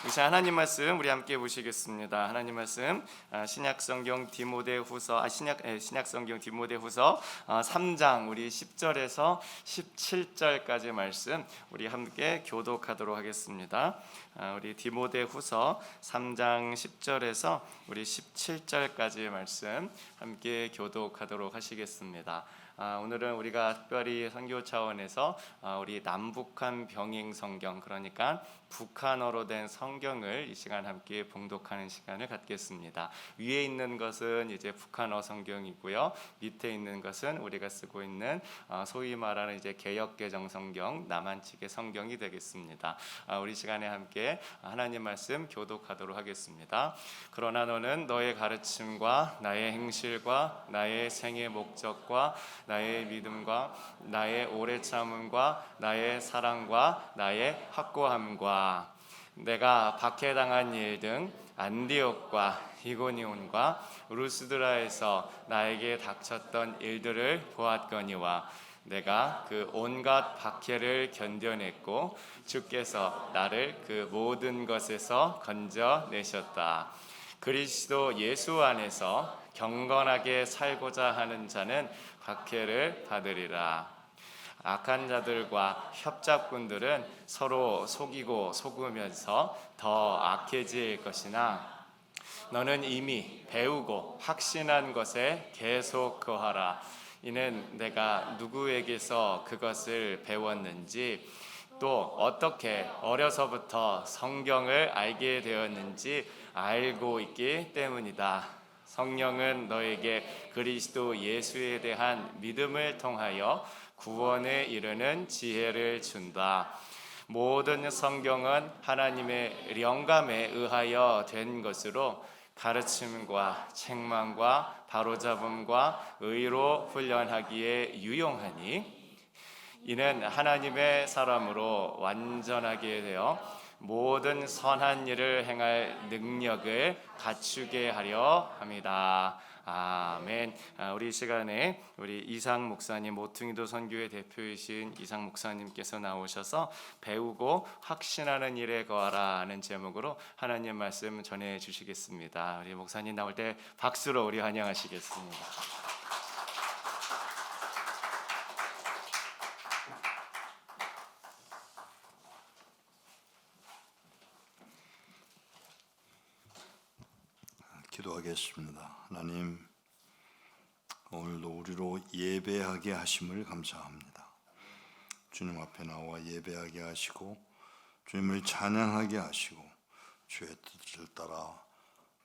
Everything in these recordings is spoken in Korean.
이 시간 하나님 말씀 우리 함께 보시겠습니다. 하나님 말씀 신약성경 디모데후서 신약성경 디모데후서 3장 우리 10절에서 17절까지 말씀 우리 함께 교독하도록 하겠습니다. 우리 디모데후서 3장 10절에서 우리 17절까지 말씀 함께 교독하도록 하시겠습니다. 오늘은 우리가 특별히 선교 차원에서 우리 남북한 병행 성경, 그러니까 북한어로 된 성경을 이 시간 함께 봉독하는 시간을 갖겠습니다. 위에 있는 것은 이제 북한어 성경이고요, 밑에 있는 것은 우리가 쓰고 있는 소위 말하는 이제 개역개정 성경, 남한 측의 성경이 되겠습니다. 우리 시간에 함께 하나님 말씀 교독하도록 하겠습니다. 그러나 너는 너의 가르침과 나의 행실과 나의 생의 목적과 나의 믿음과 나의 오래 참음과 나의 사랑과 나의 확고함과 내가 박해당한 일 등 안디옥과 이고니온과 루스드라에서 나에게 닥쳤던 일들을 보았거니와 내가 그 온갖 박해를 견뎌냈고 주께서 나를 그 모든 것에서 건져내셨다. 그리스도 예수 안에서 경건하게 살고자 하는 자는 박해를 받으리라. 악한 자들과 협잡꾼들은 서로 속이고 속으면서 더 악해질 것이나 너는 이미 배우고 확신한 것에 계속 거하라. 이는 내가 누구에게서 그것을 배웠는지 또 어떻게 어려서부터 성경을 알게 되었는지 알고 있기 때문이다. 성령은 너에게 그리스도 예수에 대한 믿음을 통하여 구원에 이르는 지혜를 준다. 모든 성경은 하나님의 영감에 의하여 된 것으로 가르침과 책망과 바로잡음과 의로 훈련하기에 유용하니 이는 하나님의 사람으로 완전하게 되어 모든 선한 일을 행할 능력을 갖추게 하려 합니다. 아멘. 우리 시간에 우리 이상 목사님, 모퉁이도 선교의 대표이신 이상 목사님께서 나오셔서 배우고 확신하는 일에 거하라는 제목으로 하나님 말씀 전해 주시겠습니다. 우리 목사님 나올 때 박수로 우리 환영하시겠습니다. 기도하겠습니다. 하나님, 오늘도 우리로 예배하게 하심을 감사합니다. 주님 앞에 나와 예배하게 하시고 주님을 찬양하게 하시고 주의 뜻을 따라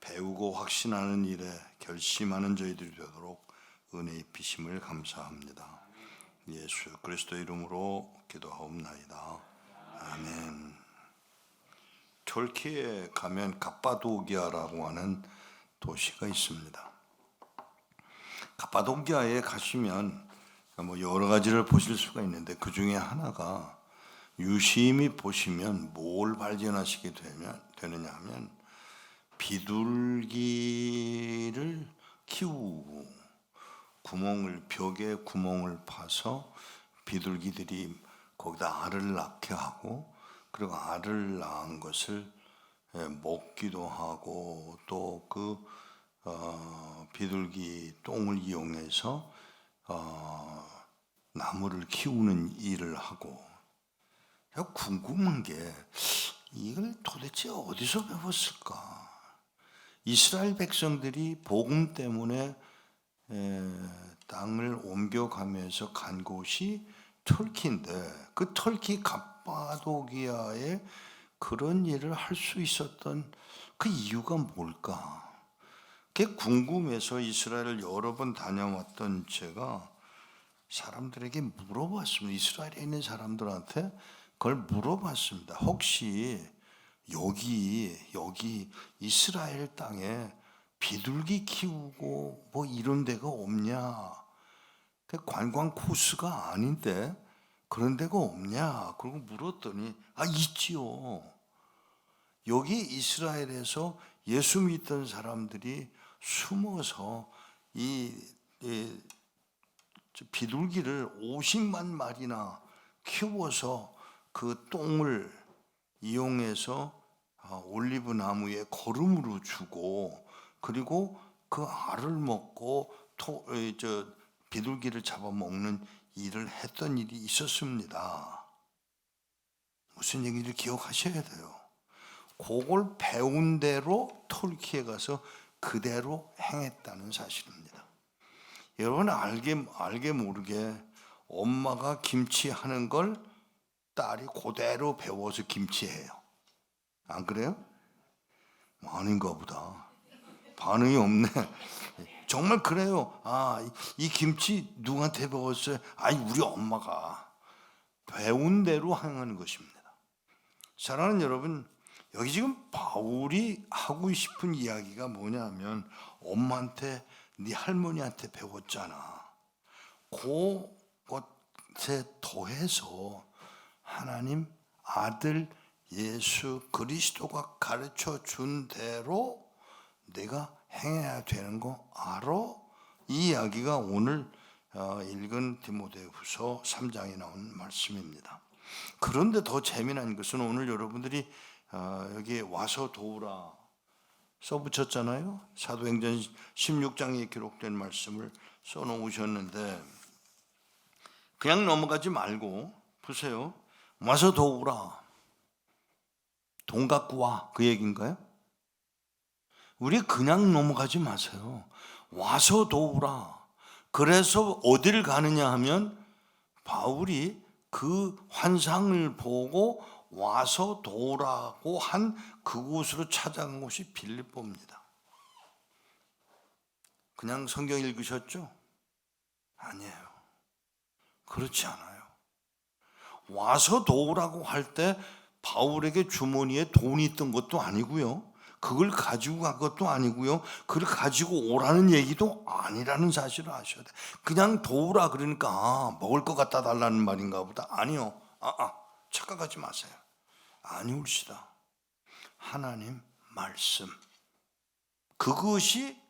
배우고 확신하는 일에 결심하는 저희들이 되도록 은혜 입히심을 감사합니다. 예수 그리스도 이름으로 기도하옵나이다. 아멘. 터키에 가면 갑바도기아라고 하는 도시가 있습니다. 갑바도기아에 가시면 여러 가지를 보실 수가 있는데 그 중에 하나가 유심히 보시면 뭘 발견하시게 되느냐 하면 비둘기를 키우고 벽에 구멍을 파서 비둘기들이 거기다 알을 낳게 하고 그리고 알을 낳은 것을 먹기도 하고 또 그 비둘기 똥을 이용해서 나무를 키우는 일을 하고 궁금한 게 이걸 도대체 어디서 배웠을까? 이스라엘 백성들이 복음 때문에 땅을 옮겨가면서 간 곳이 터키인데 그 터키 갑바도기아에 그런 일을 할 수 있었던 그 이유가 뭘까? 그게 궁금해서 이스라엘을 여러 번 다녀왔던 제가 사람들에게 물어봤습니다. 이스라엘에 있는 사람들한테 그걸 물어봤습니다. 혹시 여기 이스라엘 땅에 비둘기 키우고 이런 데가 없냐? 관광 코스가 아닌데 그런 데가 없냐? 그러고 물었더니 있지요. 여기 이스라엘에서 예수 믿던 사람들이 숨어서 이 비둘기를 50만 마리나 키워서 그 똥을 이용해서 올리브 나무에 거름으로 주고 그리고 그 알을 먹고 비둘기를 잡아먹는 일을 했던 일이 있었습니다. 무슨 얘기를 기억하셔야 돼요. 그걸 배운 대로 터키에 가서 그대로 행했다는 사실입니다. 여러분 알게 모르게 엄마가 김치 하는 걸 딸이 그대로 배워서 김치해요. 안 그래요? 아닌가 보다. 반응이 없네. 정말 그래요. 이 김치 누구한테 배웠어요? 우리 엄마가. 배운 대로 행하는 것입니다. 사랑하는 여러분, 여기 지금 바울이 하고 싶은 이야기가 뭐냐면 엄마한테 네 할머니한테 배웠잖아. 그것에 더해서 하나님 아들 예수 그리스도가 가르쳐 준 대로 내가 행해야 되는 거 알아? 이 이야기가 오늘 읽은 디모데후서 3장에 나온 말씀입니다. 그런데 더 재미난 것은 오늘 여러분들이 여기에 와서 도우라 써붙였잖아요. 사도행전 16장에 기록된 말씀을 써놓으셨는데 그냥 넘어가지 말고 보세요. 와서 도우라. 돈 갖고 와. 그 얘기인가요? 우리 그냥 넘어가지 마세요. 와서 도우라. 그래서 어디를 가느냐 하면 바울이 그 환상을 보고 와서 도우라고 한 그곳으로 찾아간 곳이 빌립보입니다. 그냥 성경 읽으셨죠? 아니에요. 그렇지 않아요. 와서 도우라고 할 때 바울에게 주머니에 돈이 있던 것도 아니고요. 그걸 가지고 간 것도 아니고요. 그걸 가지고 오라는 얘기도 아니라는 사실을 아셔야 돼요. 그냥 도우라 그러니까 먹을 것 갖다 달라는 말인가 보다. 아니요. 착각하지 마세요. 아니올시다. 하나님 말씀. 그것이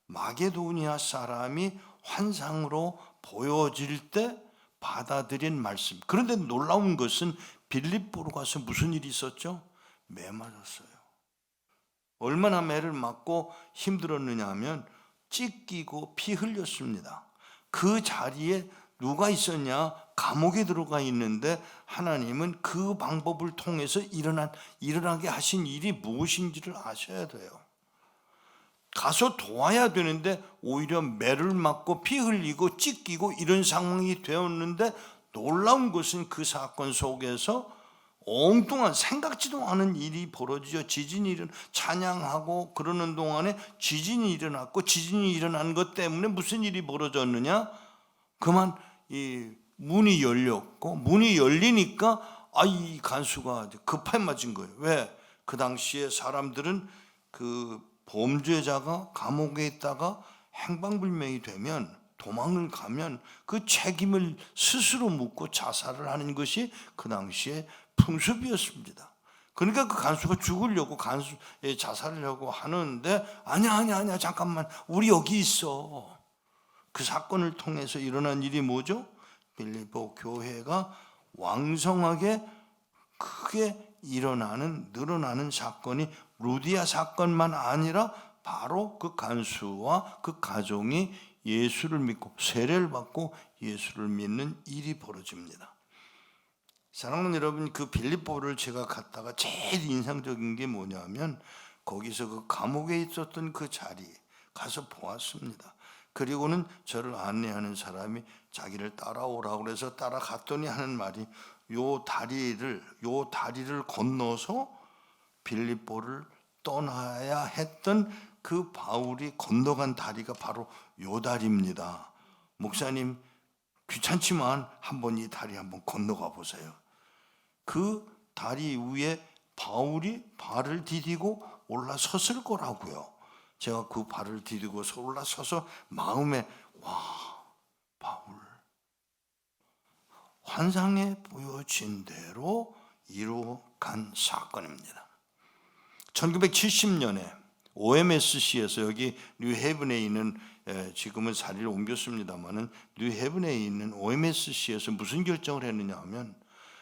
마게도니아 사람이 환상으로 보여질 때 받아들인 말씀. 그런데 놀라운 것은 빌립보로 가서 무슨 일이 있었죠? 매 맞았어요. 얼마나 매를 맞고 힘들었느냐 하면 찢기고 피 흘렸습니다. 그 자리에 누가 있었냐? 감옥에 들어가 있는데 하나님은 그 방법을 통해서 일어나게 하신 일이 무엇인지를 아셔야 돼요. 가서 도와야 되는데 오히려 매를 맞고 피 흘리고 찢기고 이런 상황이 되었는데 놀라운 것은 그 사건 속에서 엉뚱한 생각지도 않은 일이 벌어지죠. 찬양하고 그러는 동안에 지진이 일어났고 지진이 일어난 것 때문에 무슨 일이 벌어졌느냐? 그만 이 문이 열렸고 문이 열리니까 이 간수가 급하게 맞은 거예요. 왜? 그 당시에 사람들은 그 범죄자가 감옥에 있다가 행방불명이 되면 도망을 가면 그 책임을 스스로 묻고 자살을 하는 것이 그 당시에 풍습이었습니다. 그러니까 그 간수가 죽으려고 자살하려고 하는데 아니야 잠깐만 우리 여기 있어. 그 사건을 통해서 일어난 일이 뭐죠? 빌립보 교회가 왕성하게 크게 늘어나는 사건이 루디아 사건만 아니라 바로 그 간수와 그 가정이 예수를 믿고 세례를 받고 예수를 믿는 일이 벌어집니다. 사랑하는 여러분, 그 빌립보를 제가 갔다가 제일 인상적인 게 뭐냐면 거기서 그 감옥에 있었던 그 자리 가서 보았습니다. 그리고는 저를 안내하는 사람이 자기를 따라오라고 그래서 따라갔더니 하는 말이 요 다리를 건너서 빌립보를 떠나야 했던 그 바울이 건너간 다리가 바로 요 다리입니다. 목사님 귀찮지만 한번 이 다리 한번 건너가 보세요. 그 다리 위에 바울이 발을 디디고 올라섰을 거라고요. 제가 그 발을 디디고 올라서서 마음에 바울 환상에 보여진 대로 이루어간 사건입니다. 1970년에 OMSC에서 여기 뉴헤븐에 있는 지금은 자리를 옮겼습니다만은 뉴헤븐에 있는 OMSC에서 무슨 결정을 했느냐 하면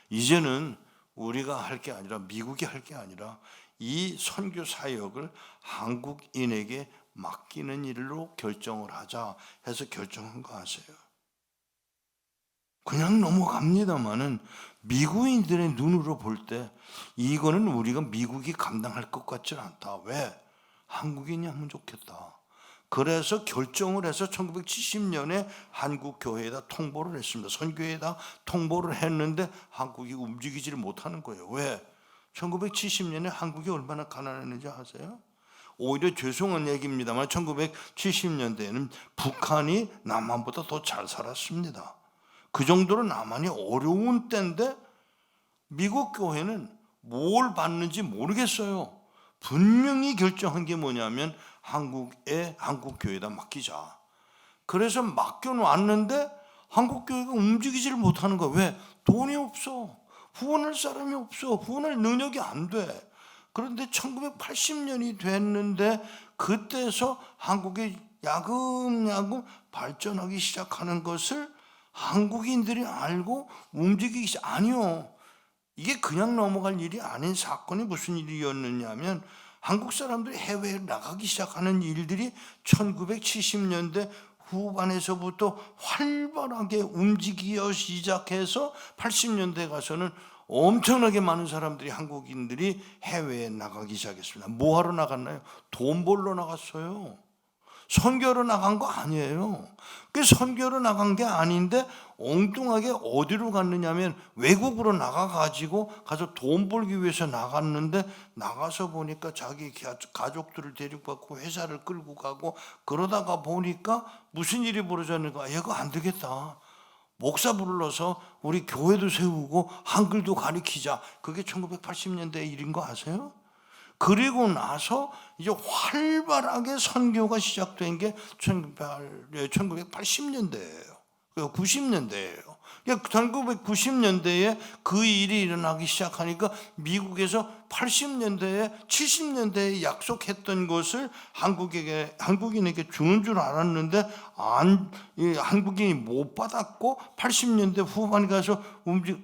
이제는 우리가 할 게 아니라 미국이 할 게 아니라 이 선교 사역을 한국인에게 맡기는 일로 결정을 하자 해서 결정한 거 아세요? 그냥 넘어갑니다마는 미국인들의 눈으로 볼 때 이거는 우리가 미국이 감당할 것 같지는 않다. 왜? 한국인이 하면 좋겠다. 그래서 결정을 해서 1970년에 한국 교회에다 통보를 했습니다. 선교회에다 통보를 했는데 한국이 움직이지를 못하는 거예요. 왜? 1970년에 한국이 얼마나 가난했는지 아세요? 오히려 죄송한 얘기입니다만 1970년대에는 북한이 남한보다 더 잘 살았습니다. 그 정도로 남한이 어려운 때인데 미국 교회는 뭘 받는지 모르겠어요. 분명히 결정한 게 뭐냐면 한국 교회에다 맡기자. 그래서 맡겨놨는데 한국 교회가 움직이지를 못하는 거야. 왜? 돈이 없어. 후원할 사람이 없어. 후원할 능력이 안 돼. 그런데 1980년이 됐는데 그때서 한국이 야금야금 발전하기 시작하는 것을 한국인들이 알고 움직이기 시작. 아니요. 이게 그냥 넘어갈 일이 아닌 사건이 무슨 일이었느냐면 한국 사람들이 해외에 나가기 시작하는 일들이 1970년대 후반에서부터 활발하게 움직이기 시작해서 80년대 가서는 엄청나게 많은 사람들이 한국인들이 해외에 나가기 시작했습니다. 뭐 하러 나갔나요? 돈 벌러 나갔어요. 선교로 나간 거 아니에요. 그 선교로 나간 게 아닌데 엉뚱하게 어디로 갔느냐면 외국으로 나가가지고 가서 돈 벌기 위해서 나갔는데 나가서 보니까 자기 가족들을 데리고 가고 회사를 끌고 가고 그러다가 보니까 무슨 일이 벌어졌는가. 얘가 안 되겠다. 목사 불러서 우리 교회도 세우고 한글도 가르치자. 그게 1980년대 일인 거 아세요? 그리고 나서 이제 활발하게 선교가 시작된 게 1980년대예요. 90년대예요. 1990년대에 그 일이 일어나기 시작하니까 미국에서 80년대에 70년대에 약속했던 것을 한국인에게 주는 줄 알았는데 한국인이 못 받았고 80년대 후반에 가서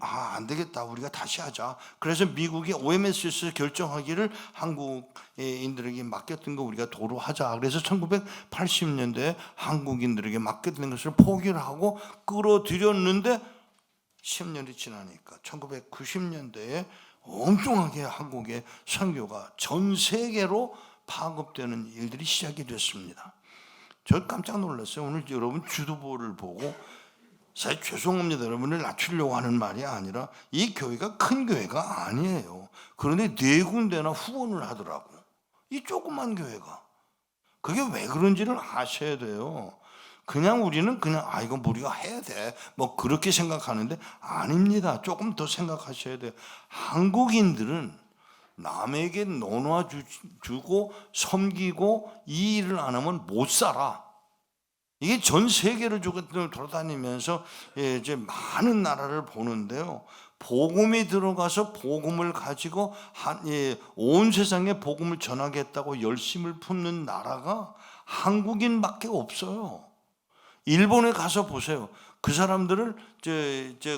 안 되겠다. 우리가 다시 하자. 그래서 미국이 OMS에서 결정하기를 한국인들에게 맡겼던 거 우리가 도로 하자. 그래서 1980년대에 한국인들에게 맡겼던 것을 포기를 하고 끌어들였는데 10년이 지나니까 1990년대에 엉뚱하게 한국의 선교가 전 세계로 파급되는 일들이 시작이 됐습니다. 저 깜짝 놀랐어요. 오늘 여러분 주도보를 보고 사실 죄송합니다. 여러분을 낮추려고 하는 말이 아니라 이 교회가 큰 교회가 아니에요. 그런데 4군데나 후원을 하더라고. 이 조그만 교회가. 그게 왜 그런지를 아셔야 돼요. 그냥 우리는 이건 우리가 해야 돼. 뭐 그렇게 생각하는데 아닙니다. 조금 더 생각하셔야 돼요. 한국인들은 남에게 나눠주고 섬기고 이 일을 안 하면 못 살아. 이게 전 세계를 돌아다니면서 이제 많은 나라를 보는데요. 복음이 들어가서 복음을 가지고 온 세상에 복음을 전하겠다고 열심을 품는 나라가 한국인밖에 없어요. 일본에 가서 보세요. 그 사람들을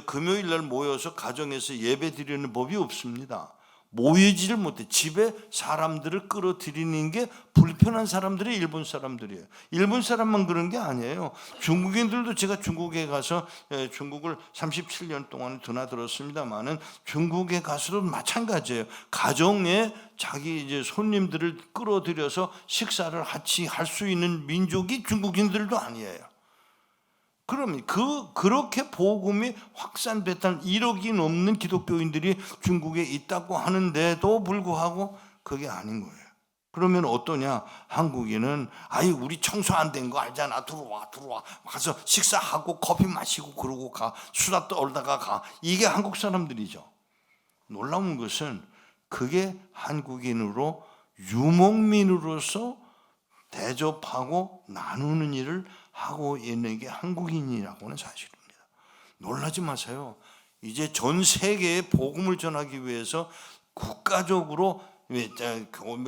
금요일 날 모여서 가정에서 예배 드리는 법이 없습니다. 모이지를 못해. 집에 사람들을 끌어들이는 게 불편한 사람들이 일본 사람들이에요. 일본 사람만 그런 게 아니에요. 중국인들도 제가 중국에 가서 중국을 37년 동안 드나들었습니다만은 중국에 가서도 마찬가지예요. 가정에 자기 이제 손님들을 끌어들여서 식사를 같이 할 수 있는 민족이 중국인들도 아니에요. 그럼 그렇게 복음이 확산됐다는 1억이 넘는 기독교인들이 중국에 있다고 하는데도 불구하고 그게 아닌 거예요. 그러면 어떠냐? 한국인은 우리 청소 안 된 거 알잖아. 들어와. 가서 식사하고 커피 마시고 그러고 가. 수다 떨다가 가. 이게 한국 사람들이죠. 놀라운 것은 그게 한국인으로 유목민으로서 대접하고 나누는 일을 하고 있는 게 한국인이라고 하는 사실입니다. 놀라지 마세요. 이제 전 세계에 복음을 전하기 위해서 국가적으로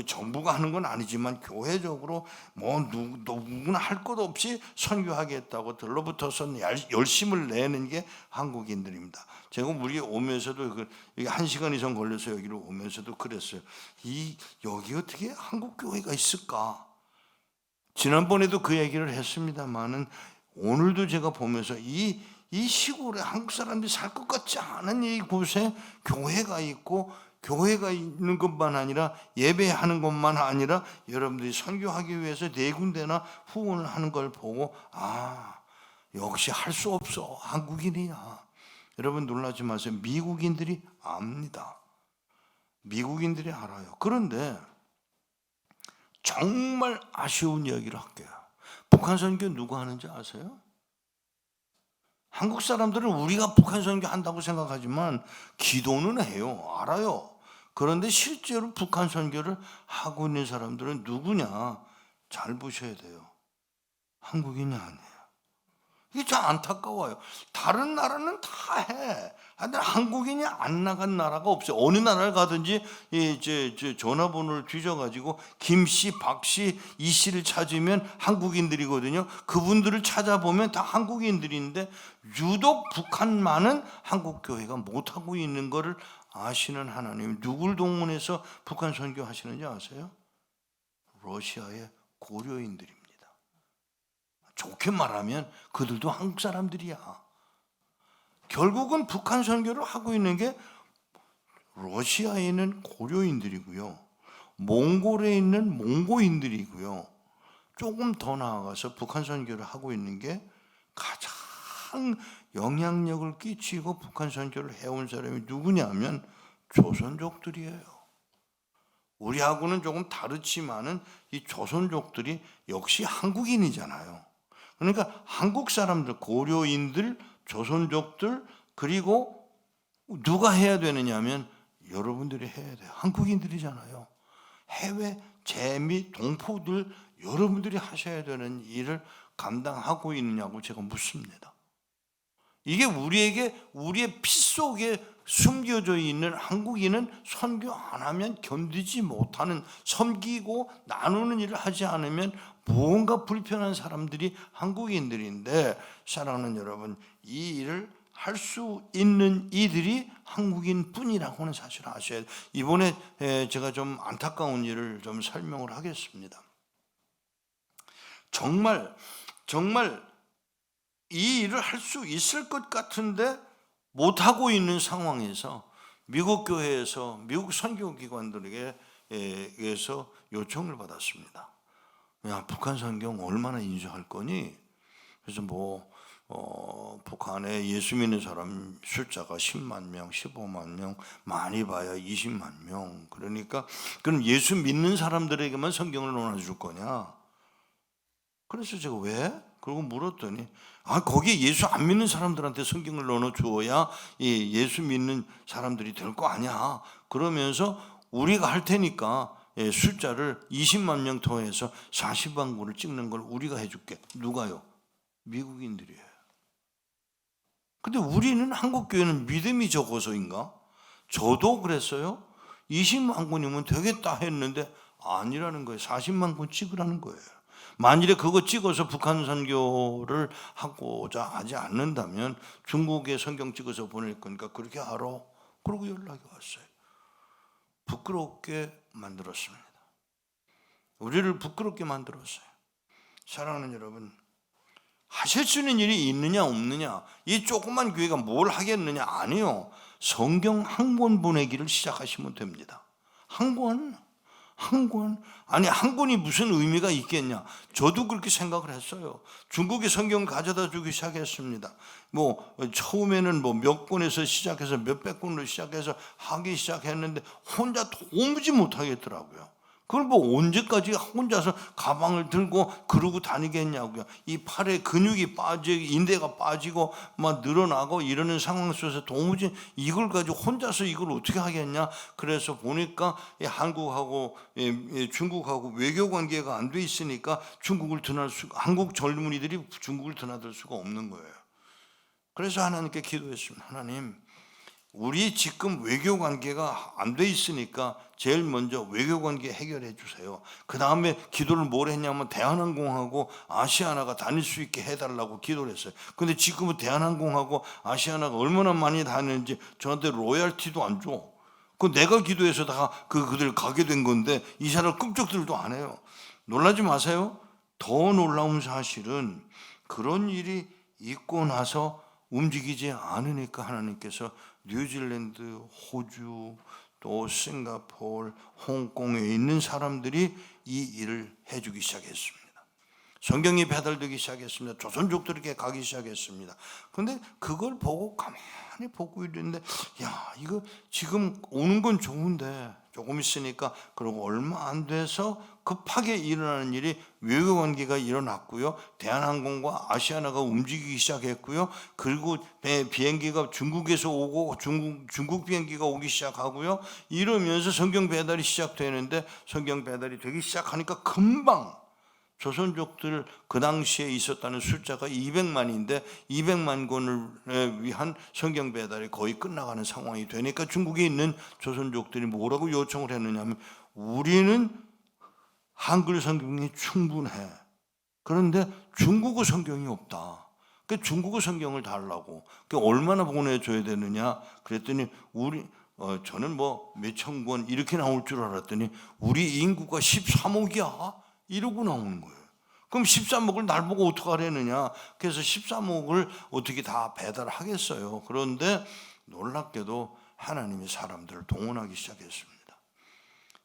정부가 하는 건 아니지만 교회적으로 뭐 누구나 할 것 없이 선교하겠다고 들러붙어서 열심을 내는 게 한국인들입니다. 제가 우리 오면서도 이게 1시간 이상 걸려서 여기로 오면서도 그랬어요. 여기 어떻게 한국 교회가 있을까? 지난번에도 그 얘기를 했습니다만은 오늘도 제가 보면서 이 시골에 한국 사람들이 살 것 같지 않은 이곳에 교회가 있고, 교회가 있는 것만 아니라 예배하는 것만 아니라 여러분들이 선교하기 위해서 4군데나 후원을 하는 걸 보고 역시 할 수 없어, 한국인이야. 여러분 놀라지 마세요. 미국인들이 압니다. 미국인들이 알아요. 그런데 정말 아쉬운 이야기를 할게요. 북한 선교 누가 하는지 아세요? 한국 사람들은 우리가 북한 선교 한다고 생각하지만 기도는 해요. 알아요. 그런데 실제로 북한 선교를 하고 있는 사람들은 누구냐? 잘 보셔야 돼요. 한국인이 아니에요. 이게 참 안타까워요. 다른 나라는 다 해. 근데 한국인이 안 나간 나라가 없어요. 어느 나라를 가든지 전화번호를 뒤져가지고 김씨, 박씨, 이씨를 찾으면 한국인들이거든요. 그분들을 찾아보면 다 한국인들인데 유독 북한만은 한국교회가 못하고 있는 것을 아시는 하나님, 누굴 동원해서 북한 선교하시는지 아세요? 러시아의 고려인들입니다. 좋게 말하면 그들도 한국 사람들이야. 결국은 북한 선교를 하고 있는 게 러시아에 있는 고려인들이고요, 몽골에 있는 몽고인들이고요, 조금 더 나아가서 북한 선교를 하고 있는 게 가장 영향력을 끼치고 북한 선교를 해온 사람이 누구냐면 조선족들이에요. 우리하고는 조금 다르지만은 이 조선족들이 역시 한국인이잖아요. 그러니까 한국 사람들, 고려인들, 조선족들, 그리고 누가 해야 되느냐면 여러분들이 해야 돼요. 한국인들이잖아요. 해외 재미 동포들 여러분들이 하셔야 되는 일을 감당하고 있느냐고 제가 묻습니다. 이게 우리의 피 속에 숨겨져 있는, 한국인은 선교 안 하면 견디지 못하는, 섬기고 나누는 일을 하지 않으면 무언가 불편한 사람들이 한국인들인데, 사랑하는 여러분, 이 일을 할 수 있는 이들이 한국인 뿐이라고 하는 사실을 아셔야 돼요. 이번에 제가 좀 안타까운 일을 좀 설명을 하겠습니다. 정말 이 일을 할 수 있을 것 같은데 못하고 있는 상황에서 미국 교회에서, 미국 선교기관들에게 의해서 요청을 받았습니다. 야, 북한 선교 얼마나 인수할 거니? 그래서 북한에 예수 믿는 사람 숫자가 10만 명, 15만 명, 많이 봐야 20만 명. 그러니까 그럼 예수 믿는 사람들에게만 성경을 나눠줄 거냐? 그래서 제가 왜? 그러고 물었더니 거기에 예수 안 믿는 사람들한테 성경을 나눠주어야 예수 믿는 사람들이 될 거 아니야. 그러면서 우리가 할 테니까 숫자를 20만 명 통해서 40방구를 찍는 걸 우리가 해줄게. 누가요? 미국인들이에요. 근데 우리는 한국교회는 믿음이 적어서인가? 저도 그랬어요. 20만 군이면 되겠다 했는데 아니라는 거예요. 40만 군 찍으라는 거예요. 만일에 그거 찍어서 북한 선교를 하고자 하지 않는다면 중국에 성경 찍어서 보낼 거니까 그렇게 하라. 그러고 연락이 왔어요. 부끄럽게 만들었습니다. 우리를 부끄럽게 만들었어요. 사랑하는 여러분, 하실 수 있는 일이 있느냐 없느냐, 이 조그만 교회가 뭘 하겠느냐? 아니요. 성경 한 권 보내기를 시작하시면 됩니다. 한 권? 아니, 한 권이 무슨 의미가 있겠냐? 저도 그렇게 생각을 했어요. 중국에 성경을 가져다 주기 시작했습니다. 처음에는 몇 권에서 시작해서 몇백 권으로 시작해서 하기 시작했는데 혼자 도무지 못하겠더라고요. 그걸 언제까지 혼자서 가방을 들고 그러고 다니겠냐고요. 이 팔에 근육이 빠지고 인대가 빠지고 막 늘어나고 이러는 상황 속에서 도무지 이걸 가지고 혼자서 이걸 어떻게 하겠냐. 그래서 보니까 한국하고 중국하고 외교 관계가 안 돼 있으니까 한국 젊은이들이 중국을 드나들 수가 없는 거예요. 그래서 하나님께 기도했습니다. 하나님, 우리 지금 외교 관계가 안 돼 있으니까 제일 먼저 외교 관계 해결해 주세요. 그 다음에 기도를 뭘 했냐면 대한항공하고 아시아나가 다닐 수 있게 해달라고 기도를 했어요. 근데 지금은 대한항공하고 아시아나가 얼마나 많이 다니는지 저한테 로열티도 안 줘. 그 내가 기도해서 다 그들 가게 된 건데 이 사람 꿈쩍들도 안 해요. 놀라지 마세요. 더 놀라운 사실은 그런 일이 있고 나서 움직이지 않으니까 하나님께서 뉴질랜드, 호주, 또 싱가포르, 홍콩에 있는 사람들이 이 일을 해주기 시작했습니다. 성경이 배달되기 시작했습니다. 조선족들에게 가기 시작했습니다. 그런데 그걸 보고 가만히 보고 있는데 야 이거 지금 오는 건 좋은데 조금 있으니까 그러고 얼마 안 돼서 급하게 일어나는 일이 외교관계가 일어났고요. 대한항공과 아시아나가 움직이기 시작했고요. 그리고 비행기가 중국에서 오고 중국 비행기가 오기 시작하고요. 이러면서 성경 배달이 시작되는데 성경 배달이 되기 시작하니까 금방 조선족들 그 당시에 있었다는 숫자가 200만인데 200만 권을 위한 성경 배달이 거의 끝나가는 상황이 되니까 중국에 있는 조선족들이 뭐라고 요청을 했느냐면 우리는 한글 성경이 충분해. 그런데 중국어 성경이 없다. 그 중국어 성경을 달라고. 그 얼마나 보내줘야 되느냐? 그랬더니 저는 뭐 몇천 권 이렇게 나올 줄 알았더니 우리 인구가 13억이야. 이러고 나오는 거예요. 그럼 13억을 날 보고 어떡하려느냐. 그래서 13억을 어떻게 다 배달하겠어요. 그런데 놀랍게도 하나님이 사람들을 동원하기 시작했습니다.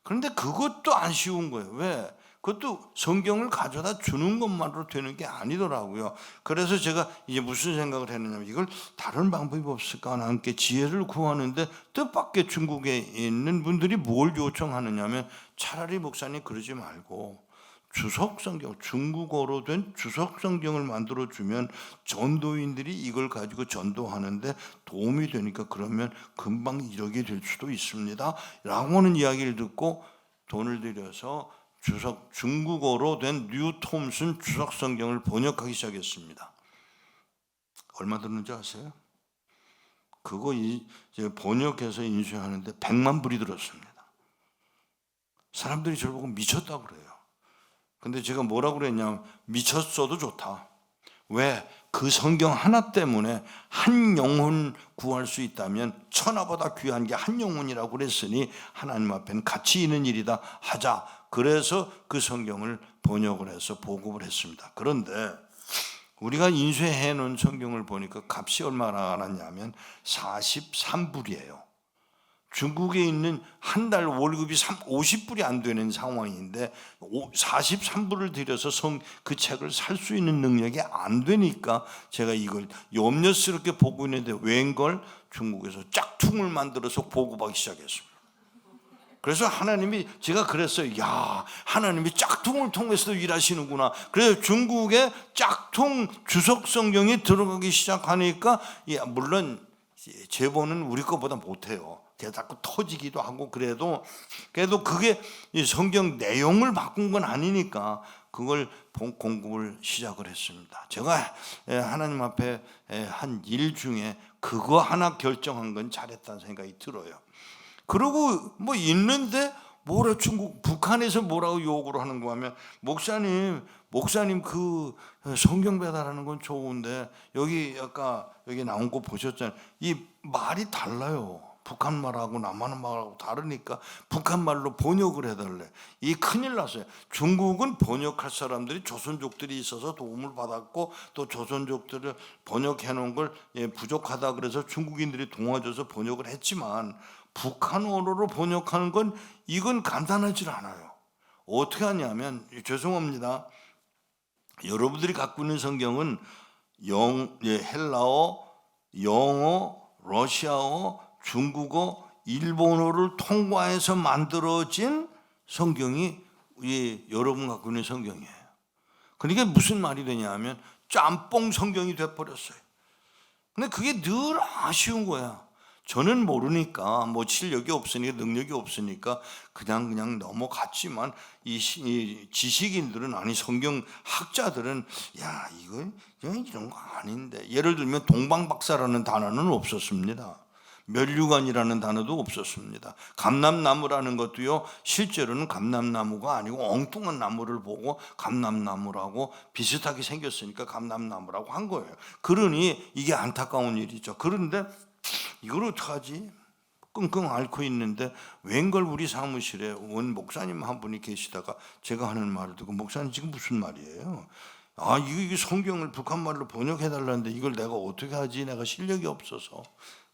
그런데 그것도 안 쉬운 거예요. 왜? 그것도 성경을 가져다 주는 것만으로 되는 게 아니더라고요. 그래서 제가 이제 무슨 생각을 했느냐면 이걸 다른 방법이 없을까 하나님께 지혜를 구하는데 뜻밖의 중국에 있는 분들이 뭘 요청하느냐면 차라리 목사님 그러지 말고 주석 성경, 중국어로 된 주석 성경을 만들어 주면 전도인들이 이걸 가지고 전도하는데 도움이 되니까 그러면 금방 이렇게 될 수도 있습니다. 라고 하는 이야기를 듣고 돈을 들여서 중국어로 된 뉴 톰슨 주석 성경을 번역하기 시작했습니다. 얼마 들었는지 아세요? 그거 이제 번역해서 인쇄하는데 100만 불이 들었습니다. 사람들이 저를 보고 미쳤다고 그래요. 근데 제가 뭐라고 그랬냐면 미쳤어도 좋다. 왜? 그 성경 하나 때문에 한 영혼 구할 수 있다면 천하보다 귀한 게 한 영혼이라고 그랬으니 하나님 앞에는 가치 있는 일이다 하자. 그래서 그 성경을 번역을 해서 보급을 했습니다. 그런데 우리가 인쇄해 놓은 성경을 보니까 값이 얼마나 나왔냐면 43불이에요. 중국에 있는 한 달 월급이 50불이 안 되는 상황인데 43불을 들여서 그 책을 살 수 있는 능력이 안 되니까 제가 이걸 염려스럽게 보고 있는데 웬걸 중국에서 짝퉁을 만들어서 보급하기 시작했습니다. 그래서 하나님이 제가 그랬어요. 야, 하나님이 짝퉁을 통해서도 일하시는구나. 그래서 중국에 짝퉁 주석 성경이 들어가기 시작하니까 물론 제보는 우리 것보다 못해요. 자꾸 터지기도 하고 그래도 그게 성경 내용을 바꾼 건 아니니까 그걸 공급을 시작을 했습니다. 제가 하나님 앞에 한 일 중에 그거 하나 결정한 건 잘했다는 생각이 들어요. 그러고 뭐 있는데 뭐라 북한에서 뭐라고 요구를 하는 거 하면 목사님 그 성경 배달하는 건 좋은데 여기 아까 여기 나온 거 보셨잖아요. 이 말이 달라요. 북한 말하고 남한 말하고 다르니까 북한 말로 번역을 해달래. 이 큰일 났어요. 중국은 번역할 사람들이 조선족들이 있어서 도움을 받았고 또 조선족들을 번역해 놓은 걸 부족하다 그래서 중국인들이 도와줘서 번역을 했지만 북한어로 번역하는 건 이건 간단하지 않아요. 어떻게 하냐면 죄송합니다. 여러분들이 갖고 있는 성경은 헬라어, 영어, 러시아어, 중국어, 일본어를 통과해서 만들어진 성경이 여러분 갖고 있는 성경이에요. 그러니까 무슨 말이 되냐면 짬뽕 성경이 돼버렸어요. 근데 그게 늘 아쉬운 거야. 저는 모르니까 뭐 실력이 없으니까 능력이 없으니까 그냥 넘어갔지만 이 지식인들은 아니 성경 학자들은 야 이건 이런 거 아닌데 예를 들면 동방박사라는 단어는 없었습니다. 면류관이라는 단어도 없었습니다. 감람나무라는 것도요, 실제로는 감람나무가 아니고 엉뚱한 나무를 보고 감람나무라고 비슷하게 생겼으니까 감람나무라고 한 거예요. 그러니 이게 안타까운 일이죠. 그런데 이걸 어떡하지? 끙끙 앓고 있는데 웬걸 우리 사무실에 원 목사님 한 분이 계시다가 제가 하는 말을 듣고, 목사님 지금 무슨 말이에요? 아, 이거 성경을 북한말로 번역해달라는데 이걸 내가 어떻게 하지? 내가 실력이 없어서.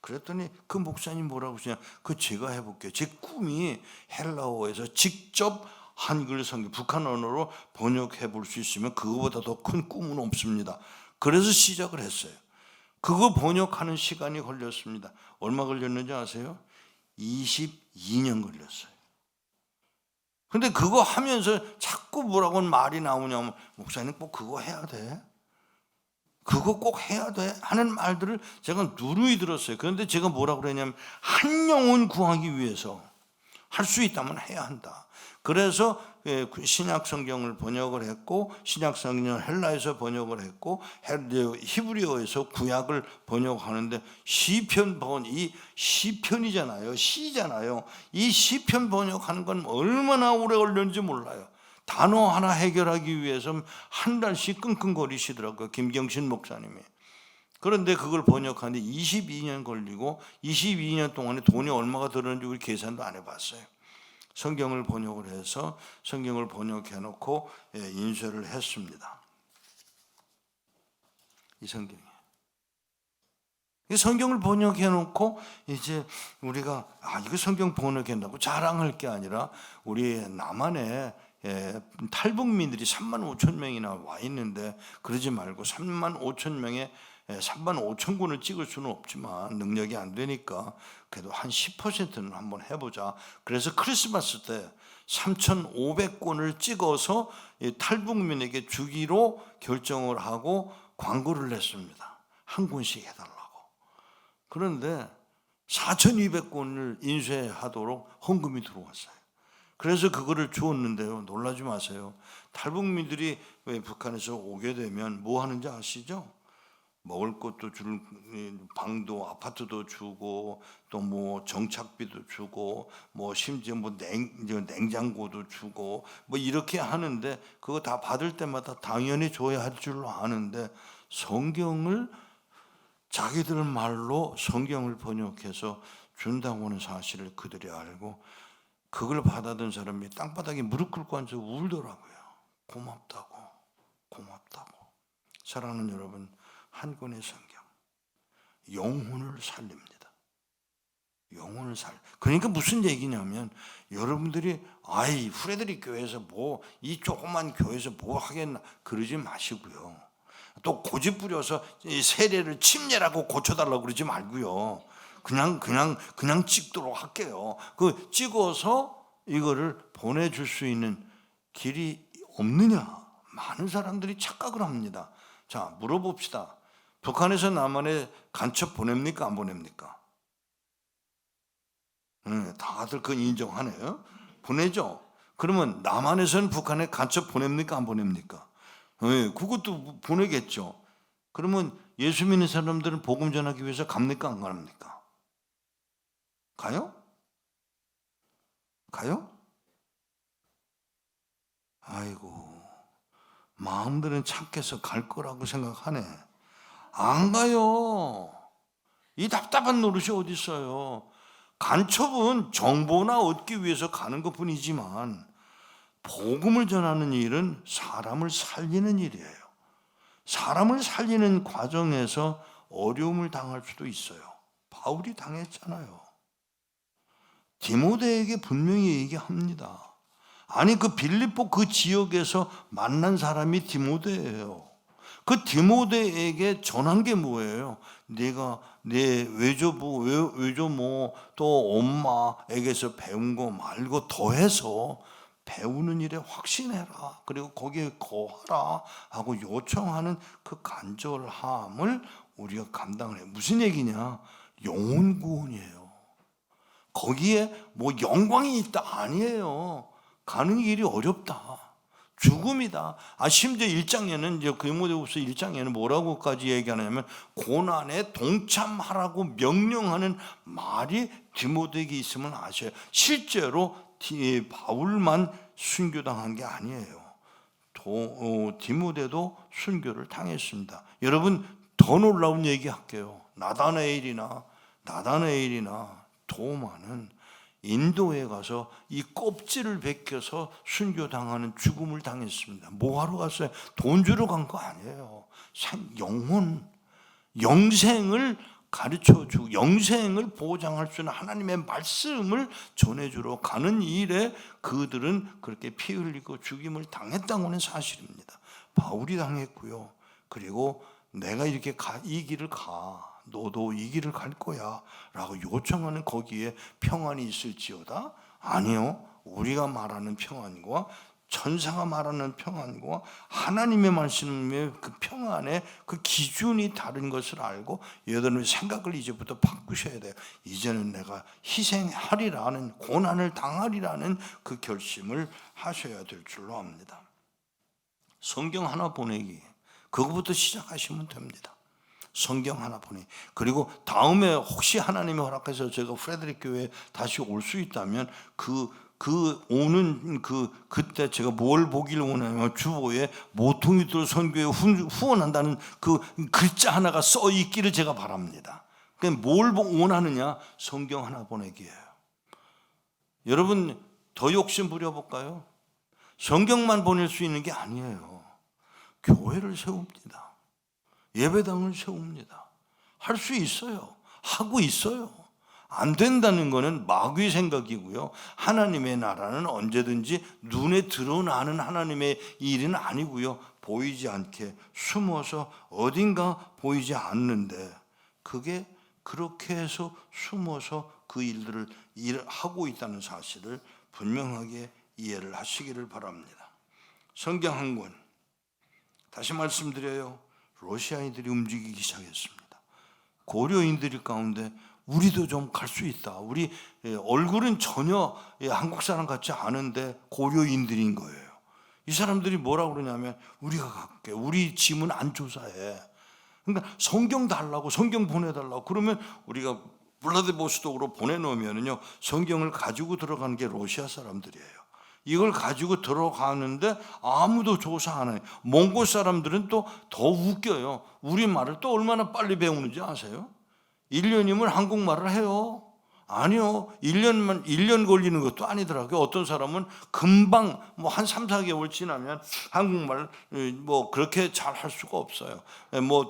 그랬더니 그 목사님 뭐라고 하시냐? 그 제가 해볼게요. 제 꿈이 헬라어에서 직접 한글 성경 북한 언어로 번역해 볼 수 있으면 그거보다 더 큰 꿈은 없습니다. 그래서 시작을 했어요. 그거 번역하는 시간이 걸렸습니다. 얼마 걸렸는지 아세요? 22년 걸렸어요. 근데 그거 하면서 자꾸 뭐라고 말이 나오냐면, 목사님 꼭 그거 해야 돼? 그거 꼭 해야 돼? 하는 말들을 제가 누누이 들었어요. 그런데 제가 뭐라고 그러냐면, 한 영혼 구하기 위해서 할 수 있다면 해야 한다. 그래서 신약 성경을 번역을 했고, 신약 성경을 헬라에서 번역을 했고, 히브리어에서 구약을 번역하는데, 시편 이 시편이잖아요. 시잖아요. 이 시편 번역하는 건 얼마나 오래 걸렸는지 몰라요. 단어 하나 해결하기 위해서 한 달씩 끙끙거리시더라고요, 김경신 목사님이. 그런데 그걸 번역하는데 22년 걸리고, 22년 동안에 돈이 얼마가 들었는지 우리 계산도 안 해봤어요. 성경을 번역을 해서 성경을 번역해 놓고 인쇄를 했습니다. 이 성경이에요. 이 성경을 번역해 놓고 이제 우리가 이거 성경 번역한다고 자랑할 게 아니라, 우리 남한에 탈북민들이 3만 5천 명이나 와 있는데, 그러지 말고 3만 5천 명에 3만 5천 권을 찍을 수는 없지만 능력이 안 되니까 그래도 한 10%는 한번 해보자. 그래서 크리스마스 때 3,500권을 찍어서 탈북민에게 주기로 결정을 하고 광고를 냈습니다. 한 권씩 해달라고. 그런데 4,200권을 인쇄하도록 헌금이 들어왔어요. 그래서 그거를 주었는데요, 놀라지 마세요. 탈북민들이 북한에서 오게 되면 뭐 하는지 아시죠? 먹을 것도 줄, 방도 아파트도 주고, 또 뭐 정착비도 주고, 뭐 심지어 뭐 냉장고도 주고, 뭐 이렇게 하는데, 그거 다 받을 때마다 당연히 줘야 할 줄로 아는데, 성경을 자기들 말로 성경을 번역해서 준다고 하는 사실을 그들이 알고, 그걸 받아든 사람이 땅바닥에 무릎 꿇고 앉아 울더라고요. 고맙다고, 고맙다고. 사랑하는 여러분, 한 권의 성경 영혼을 살립니다. 영혼을 그러니까 무슨 얘기냐면, 여러분들이 후레드리 교회에서 뭐 이 조그만 교회에서 뭐 하겠나 그러지 마시고요. 또 고집 부려서 세례를 침례라고 고쳐달라고 그러지 말고요. 그냥 찍도록 할게요. 그 찍어서 이거를 보내줄 수 있는 길이 없느냐? 많은 사람들이 착각을 합니다. 자, 물어봅시다. 북한에서 남한에 간첩 보냅니까? 안 보냅니까? 다들 그건 인정하네요. 보내죠. 그러면 남한에서는 북한에 간첩 보냅니까? 안 보냅니까? 그것도 보내겠죠. 그러면 예수 믿는 사람들은 복음 전하기 위해서 갑니까? 안 갑니까? 가요? 가요? 아이고, 마음들은 착해서 갈 거라고 생각하네. 안 가요. 이 답답한 노릇이 어디 있어요. 간첩은 정보나 얻기 위해서 가는 것뿐이지만, 복음을 전하는 일은 사람을 살리는 일이에요. 사람을 살리는 과정에서 어려움을 당할 수도 있어요. 바울이 당했잖아요. 디모데에게 분명히 얘기합니다. 아니, 그 빌립보 그 지역에서 만난 사람이 디모데예요. 그 디모데에게 전한 게 뭐예요? 내가 내 외조모 또 엄마에게서 배운 거 말고 더해서 배우는 일에 확신해라. 그리고 거기에 거하라 하고 요청하는 그 간절함을 우리가 감당을 해요. 무슨 얘기냐? 영혼 구원이에요. 거기에 뭐 영광이 있다 아니에요. 가는 길이 어렵다. 죽음이다. 심지어 1장에는 이제 디모데후서 1장에는 뭐라고까지 얘기하냐면 고난에 동참하라고 명령하는 말이 디모데에게 있으면 아셔요. 실제로 바울만 순교당한 게 아니에요. 디모데도 순교를 당했습니다. 여러분 더 놀라운 얘기 할게요. 나다나엘이나 도마는 인도에 가서 이 껍질을 벗겨서 순교당하는 죽음을 당했습니다. 뭐하러 갔어요? 돈 주러 간 거 아니에요. 영생을 가르쳐주고 영생을 보장할 수 있는 하나님의 말씀을 전해주러 가는 일에 그들은 그렇게 피 흘리고 죽임을 당했다고는 사실입니다. 바울이 당했고요. 그리고 내가 이렇게 이 길을 가, 너도 이 길을 갈 거야 라고 요청하는 거기에 평안이 있을지어다? 아니요. 우리가 말하는 평안과 천사가 말하는 평안과 하나님의 말씀의 그 평안의 그 기준이 다른 것을 알고 여러분의 생각을 이제부터 바꾸셔야 돼요. 이제는 내가 희생하리라는, 고난을 당하리라는 그 결심을 하셔야 될 줄로 압니다. 성경 하나 보내기, 그거부터 시작하시면 됩니다. 성경 하나 보내기. 그리고 다음에 혹시 하나님이 허락해서 제가 프레드릭 교회에 다시 올 수 있다면 그때 제가 뭘 보기를 원하냐면 주보에 모퉁이들 선교에 후원한다는 그 글자 하나가 써 있기를 제가 바랍니다. 그러니까 뭘 원하느냐? 성경 하나 보내기예요. 여러분 더 욕심 부려볼까요? 성경만 보낼 수 있는 게 아니에요. 교회를 세웁니다. 예배당을 세웁니다. 할 수 있어요. 하고 있어요. 안 된다는 것은 마귀의 생각이고요. 하나님의 나라는 언제든지 눈에 드러나는 하나님의 일은 아니고요. 보이지 않게 숨어서 어딘가 보이지 않는데 그게 그렇게 해서 숨어서 그 일들을 하고 있다는 사실을 분명하게 이해를 하시기를 바랍니다. 성경 한 권 다시 말씀드려요. 러시아인들이 움직이기 시작했습니다. 고려인들 가운데 우리도 좀 갈 수 있다. 우리 얼굴은 전혀 한국 사람 같지 않은데 고려인들인 거예요. 이 사람들이 뭐라고 그러냐면 우리가 갈게. 우리 짐은 안 조사해. 그러니까 성경 달라고, 성경 보내달라고. 그러면 우리가 블라디보스톡으로 보내놓으면요, 성경을 가지고 들어가는 게 러시아 사람들이에요. 이걸 가지고 들어가는데 아무도 조사 안 해요. 몽골 사람들은 또 더 웃겨요. 우리말을 또 얼마나 빨리 배우는지 아세요? 1년이면 한국말을 해요. 아니요. 1년 걸리는 것도 아니더라고요. 어떤 사람은 금방 한 3, 4개월 지나면 한국말 그렇게 잘 할 수가 없어요.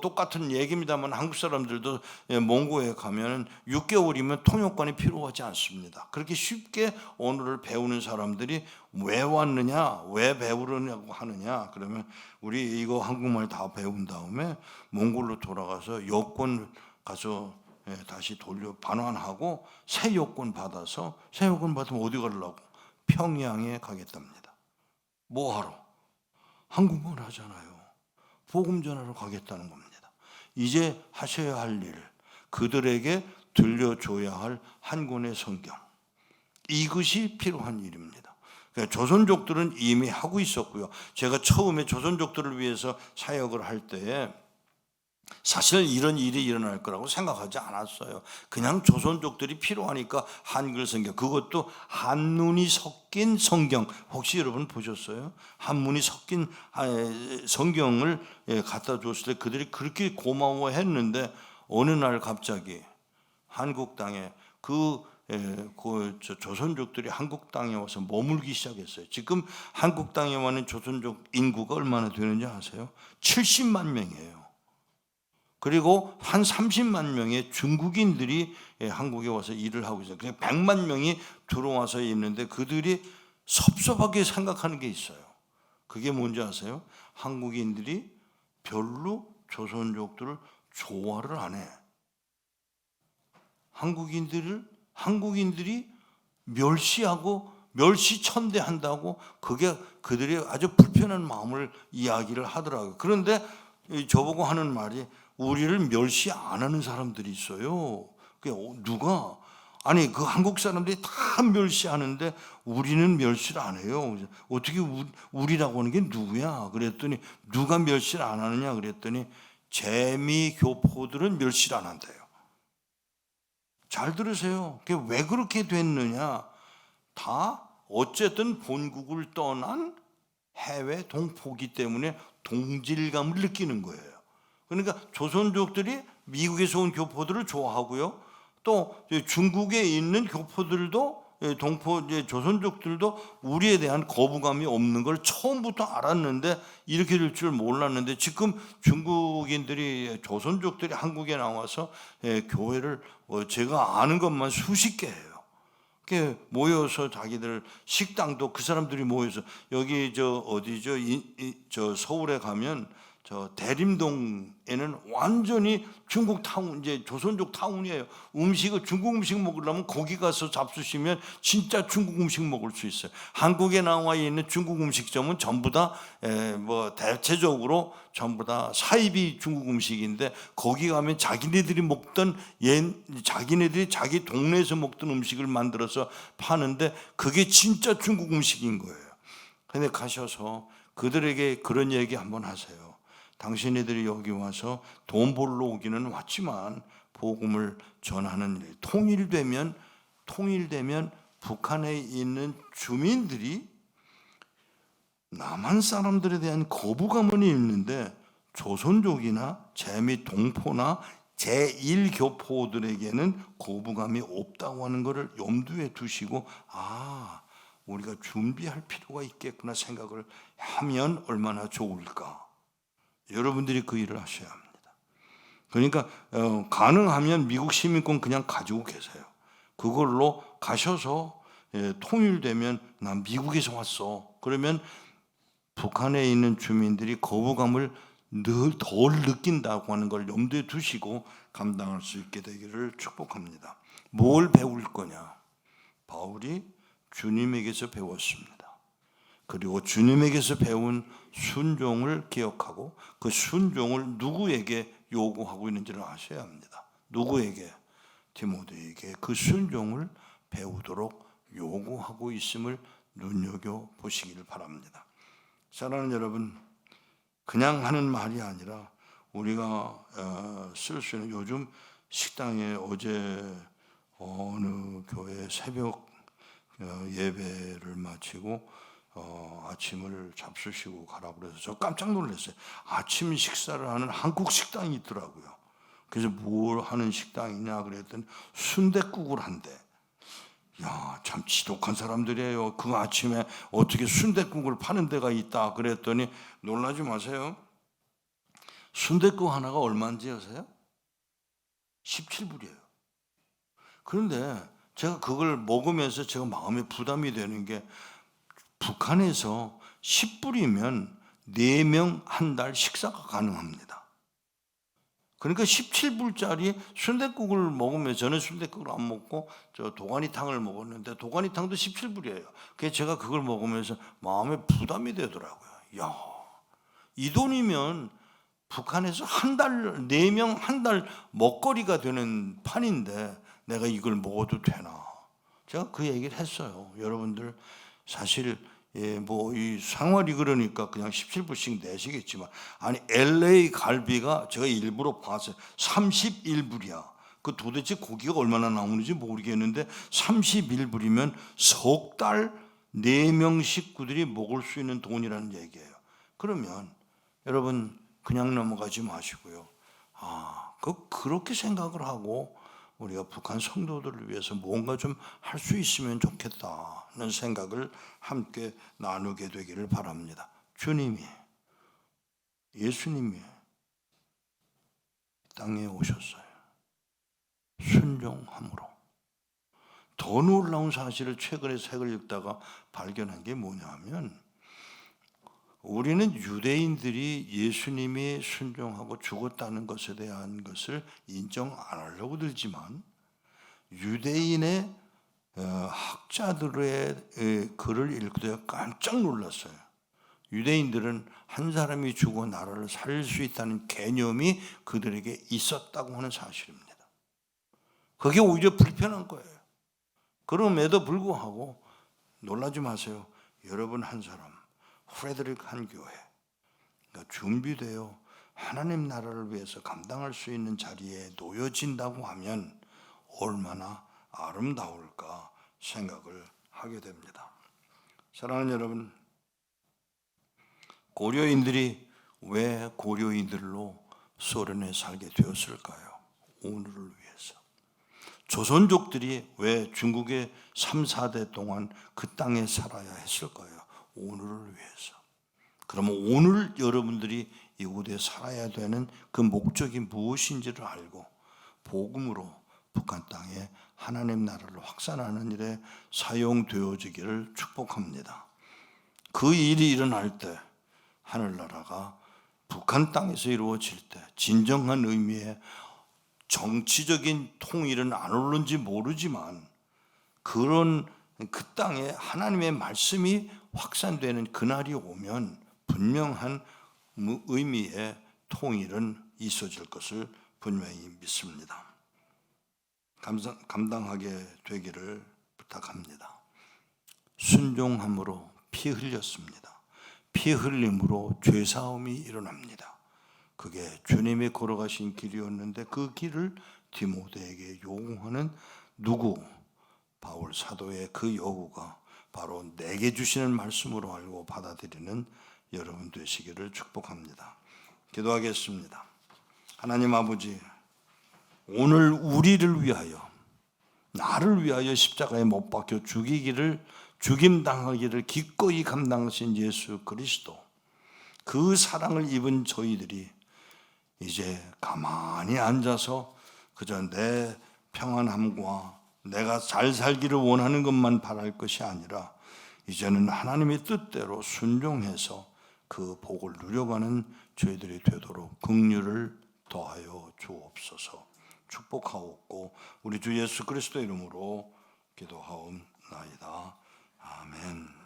똑같은 얘기입니다만 한국 사람들도 몽고에 가면 6개월이면 통역관이 필요하지 않습니다. 그렇게 쉽게 언어를 배우는 사람들이 왜 왔느냐, 왜 배우려고 하느냐, 그러면 우리 이거 한국말 다 배운 다음에 몽골로 돌아가서 여권 가서 다시 돌려 반환하고 새 여권 받아서, 새 여권 받으면 어디 가려고? 평양에 가겠답니다. 뭐하러? 한국말 하잖아요. 복음 전하러 가겠다는 겁니다. 이제 하셔야 할 일, 그들에게 들려줘야 할 한 권의 성경, 이것이 필요한 일입니다. 그러니까 조선족들은 이미 하고 있었고요. 제가 처음에 조선족들을 위해서 사역을 할 때에 사실 이런 일이 일어날 거라고 생각하지 않았어요. 그냥 조선족들이 필요하니까 한글 성경, 그것도 한문이 섞인 성경, 혹시 여러분 보셨어요? 한문이 섞인 성경을 갖다 줬을 때 그들이 그렇게 고마워했는데 어느 날 갑자기 한국 땅에 조선족들이 한국 땅에 와서 머물기 시작했어요. 지금 한국 땅에 와는 조선족 인구가 얼마나 되는지 아세요? 70만 명이에요. 그리고 한 30만 명의 중국인들이 한국에 와서 일을 하고 있어요. 그냥 100만 명이 들어와서 있는데 그들이 섭섭하게 생각하는 게 있어요. 그게 뭔지 아세요? 한국인들이 별로 조선족들을 좋아를 안 해. 한국인들이 멸시하고 멸시천대한다고 그게 그들이 아주 불편한 마음을 이야기를 하더라고요. 그런데 저보고 하는 말이 우리를 멸시 안 하는 사람들이 있어요. 누가? 아니 그 한국 사람들이 다 멸시하는데 우리는 멸시를 안 해요. 어떻게 우리라고 하는 게 누구야? 그랬더니 누가 멸시를 안 하느냐 그랬더니 재미 교포들은 멸시를 안 한대요. 잘 들으세요. 그게 왜 그렇게 됐느냐? 다 어쨌든 본국을 떠난 해외 동포기 때문에 동질감을 느끼는 거예요. 그러니까 조선족들이 미국에서 온 교포들을 좋아하고요. 또 중국에 있는 교포들도 동포 조선족들도 우리에 대한 거부감이 없는 걸 처음부터 알았는데 이렇게 될 줄 몰랐는데 지금 중국인들이 조선족들이 한국에 나와서 교회를 제가 아는 것만 수십 개 해요. 모여서 자기들 식당도 그 사람들이 모여서 여기 어디죠? 저 서울에 가면 저 대림동에는 완전히 중국 타운, 이제 조선족 타운이에요. 음식을 중국 음식 먹으려면 거기 가서 잡수시면 진짜 중국 음식 먹을 수 있어요. 한국에 나와 있는 중국 음식점은 전부 다 대체적으로 전부 다 사이비 중국 음식인데 거기 가면 자기네들이 먹던 자기네들이 자기 동네에서 먹던 음식을 만들어서 파는데 그게 진짜 중국 음식인 거예요. 근데 가셔서 그들에게 그런 얘기 한번 하세요. 당신네들이 여기 와서 돈 벌러 오기는 왔지만 복음을 전하는 일, 통일되면 북한에 있는 주민들이 남한 사람들에 대한 거부감은 있는데 조선족이나 재미 동포나 제1교포들에게는 거부감이 없다고 하는 것을 염두에 두시고 우리가 준비할 필요가 있겠구나 생각을 하면 얼마나 좋을까. 여러분들이 그 일을 하셔야 합니다. 그러니까 가능하면 미국 시민권 그냥 가지고 계세요. 그걸로 가셔서 통일되면 나 미국에서 왔어. 그러면 북한에 있는 주민들이 거부감을 늘 덜 느낀다고 하는 걸 염두에 두시고 감당할 수 있게 되기를 축복합니다. 뭘 배울 거냐? 바울이 주님에게서 배웠습니다. 그리고 주님에게서 배운 순종을 기억하고 그 순종을 누구에게 요구하고 있는지를 아셔야 합니다. 누구에게? 디모데에게 그 순종을 배우도록 요구하고 있음을 눈여겨보시기를 바랍니다. 사랑하는 여러분, 그냥 하는 말이 아니라 우리가 쓸 수 있는 요즘 식당에 어제 어느 교회 새벽 예배를 마치고 아침을 잡수시고 가라고 그래서 저 깜짝 놀랐어요. 아침 식사를 하는 한국 식당이 있더라고요. 그래서 뭘 하는 식당이냐 그랬더니 순댓국을 한대. 야, 참 지독한 사람들이에요. 그 아침에 어떻게 순댓국을 파는 데가 있다 그랬더니 놀라지 마세요. 순댓국 하나가 얼마인지 아세요? 17불이에요. 그런데 제가 그걸 먹으면서 제가 마음에 부담이 되는 게 북한에서 10불이면 4명 한 달 식사가 가능합니다. 그러니까 17불짜리 순댓국을 먹으면 저는 순댓국을 안 먹고 저 도가니탕을 먹었는데 도가니탕도 17불이에요. 그래서 제가 그걸 먹으면서 마음에 부담이 되더라고요. 야, 이 돈이면 북한에서 한 달, 4명 한 달 먹거리가 되는 판인데 내가 이걸 먹어도 되나? 제가 그 얘기를 했어요. 여러분들 사실 이 생활이 그러니까 그냥 17불씩 내시겠지만 아니 LA 갈비가 제가 일부러 봤어요. 31불이야. 그 도대체 고기가 얼마나 나오는지 모르겠는데 31불이면 석 달 4명 식구들이 먹을 수 있는 돈이라는 얘기예요. 그러면 여러분 그냥 넘어가지 마시고요. 그렇게 생각을 하고 우리가 북한 성도들을 위해서 뭔가 좀 할 수 있으면 좋겠다는 생각을 함께 나누게 되기를 바랍니다. 예수님이 땅에 오셨어요. 순종함으로. 더 놀라운 사실을 최근에 책을 읽다가 발견한 게 뭐냐면 우리는 유대인들이 예수님이 순종하고 죽었다는 것에 대한 것을 인정 안 하려고 들지만 유대인의 학자들의 글을 읽을 때 깜짝 놀랐어요. 유대인들은 한 사람이 죽어 나라를 살릴 수 있다는 개념이 그들에게 있었다고 하는 사실입니다. 그게 오히려 불편한 거예요. 그럼에도 불구하고 놀라지 마세요. 여러분 한 사람, 프레드릭 한 교회 준비되어 하나님 나라를 위해서 감당할 수 있는 자리에 놓여진다고 하면 얼마나 아름다울까 생각을 하게 됩니다. 사랑하는 여러분, 고려인들이 왜 고려인들로 소련에 살게 되었을까요? 오늘을 위해서. 조선족들이 왜 중국의 3, 4대 동안 그 땅에 살아야 했을까요? 오늘을 위해서. 그러면 오늘 여러분들이 이곳에 살아야 되는 그 목적이 무엇인지를 알고 복음으로 북한 땅에 하나님 나라를 확산하는 일에 사용되어지기를 축복합니다. 그 일이 일어날 때 하늘나라가 북한 땅에서 이루어질 때 진정한 의미의 정치적인 통일은 안 오른지 모르지만 그런 그 땅에 하나님의 말씀이 확산되는 그날이 오면 분명한 의미의 통일은 있어질 것을 분명히 믿습니다. 감당하게 되기를 부탁합니다. 순종함으로 피 흘렸습니다. 피 흘림으로 죄사함이 일어납니다. 그게 주님이 걸어가신 길이었는데 그 길을 디모데에게 요구하는 누구? 바울 사도의 그 요구가 바로 내게 주시는 말씀으로 알고 받아들이는 여러분 되시기를 축복합니다. 기도하겠습니다. 하나님 아버지, 오늘 우리를 위하여, 나를 위하여 십자가에 못 박혀 죽임당하기를 기꺼이 감당하신 예수 그리스도, 그 사랑을 입은 저희들이 이제 가만히 앉아서 그저 내 평안함과 내가 잘 살기를 원하는 것만 바랄 것이 아니라 이제는 하나님의 뜻대로 순종해서 그 복을 누려가는 저희들이 되도록 긍휼을 더하여 주옵소서. 축복하옵고 우리 주 예수 그리스도 이름으로 기도하옵나이다. 아멘.